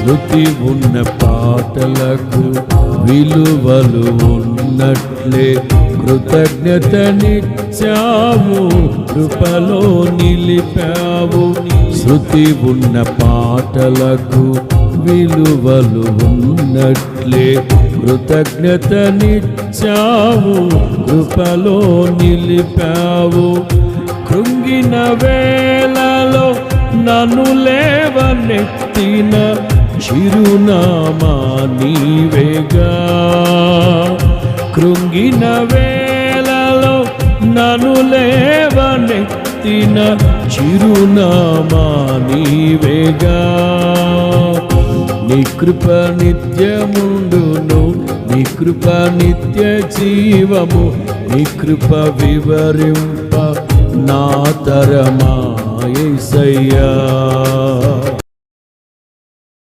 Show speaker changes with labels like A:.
A: శృతి ఉన్న పాటలకు విలువలు ఉన్నట్లే కృతజ్ఞతనిచ్చావు, కృపలో నిలిపావు. శృతి ఉన్న పాటలకు విలువలు ఉన్నట్లే కృతజ్ఞతనిచ్చావు, కృపలో నిలిపావు. కృంగిన వేళలో నన్ను లేవనెత్తిన చిరునామా నీవేగా. కృంగిన వేళలో నన్ను లేవనెత్తిన చిరునామా నీవేగా. నీ కృప నిత్యముండును, నీ కృప నిత్య జీవము, నీ కృప వివరింప నా తరమా యేసయ్యా.